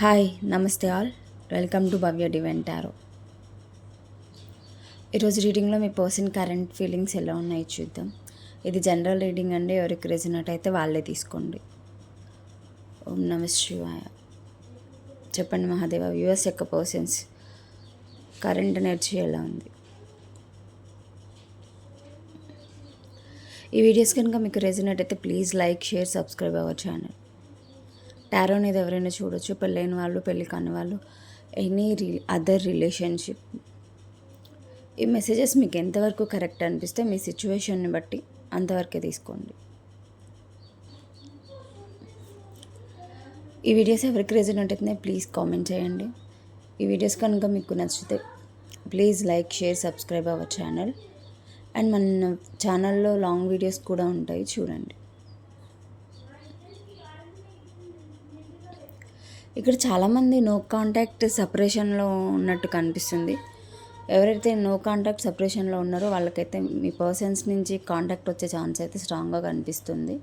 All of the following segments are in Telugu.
హాయ్ నమస్తే all, welcome to Bhavya divine tarot. ఈరోజు రీడింగ్లో మీ పర్సన్ కరెంట్ ఫీలింగ్స్ ఎలా ఉన్నాయి చూద్దాం. ఇది జనరల్ రీడింగ్ అండి, ఎవరికి రెజొనేట్ అయితే వాళ్ళే తీసుకోండి. ఓం నమ శివాయ. చెప్పండి మహాదేవ, వ్యూవర్స్ యొక్క పర్సన్స్ కరెంట్ ఎనర్జీ ఎలా ఉంది? ఈ వీడియోస్ కనుక మీకు రెజొనేట్ అయితే please like, share, subscribe our channel. Tarot అనేది ఎవరైనా చూడొచ్చు, పెళ్ళైన వాళ్ళు, పెళ్ళి కాని వాళ్ళు, ఎనీ అదర్ రిలేషన్షిప్. ఈ మెసేజెస్ మీకు ఎంతవరకు కరెక్ట్ అనిపిస్తే మీ సిచ్యువేషన్ని బట్టి అంతవరకే తీసుకోండి. ఈ వీడియోస్ ఎవరికి రెజొనేట్ అవుతున్నాయి ప్లీజ్ కామెంట్ చేయండి. ఈ వీడియోస్ కనుక మీకు నచ్చితే please like, share, subscribe our channel. And మన ఛానల్లో లాంగ్ వీడియోస్ కూడా ఉంటాయి, చూడండి. ఇక్కడ చాలామంది నో కాంటాక్ట్ సపరేషన్లో ఉన్నట్టు కనిపిస్తుంది. ఎవరైతే నో కాంటాక్ట్ సపరేషన్లో ఉన్నారో వాళ్ళకైతే మీ పర్సన్స్ నుంచి కాంటాక్ట్ వచ్చే ఛాన్స్ అయితే స్ట్రాంగ్గా కనిపిస్తుంది.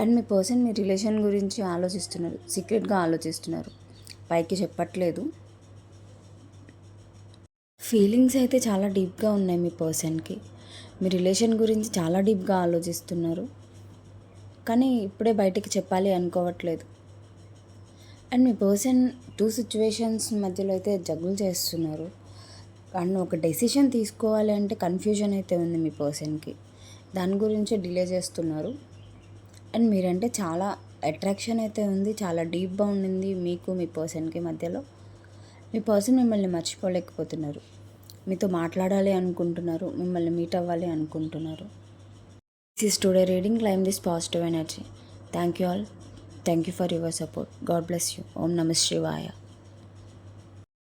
And me person me relation గురించి ఆలోచిస్తున్నారు, సీక్రెట్గా ఆలోచిస్తున్నారు, పైకి చెప్పట్లేదు. ఫీలింగ్స్ అయితే చాలా డీప్గా ఉన్నాయి మీ పర్సన్కి. మీ రిలేషన్ గురించి చాలా డీప్గా ఆలోచిస్తున్నారు, కానీ ఇప్పుడే బయటికి చెప్పాలి అనుకోవట్లేదు. And me person two situations మధ్యలో అయితే జగులు చేస్తున్నారు. అండ్ ఒక డెసిషన్ తీసుకోవాలి అంటే కన్ఫ్యూజన్ అయితే ఉంది మీ పర్సన్కి, దాని గురించి డిలే చేస్తున్నారు. అండ్ మీరంటే చాలా అట్రాక్షన్ అయితే ఉంది, చాలా డీప్గా ఉండింది మీకు మీ పర్సన్కి మధ్యలో. మీ పర్సన్ మిమ్మల్ని మర్చిపోలేకపోతున్నారు, మీతో మాట్లాడాలి అనుకుంటున్నారు, మిమ్మల్ని మీట్ అవ్వాలి అనుకుంటున్నారు. This is today reading. Claim this positive energy. Thank you all. Thank you for your support. God bless you. Om Namah Shivaya.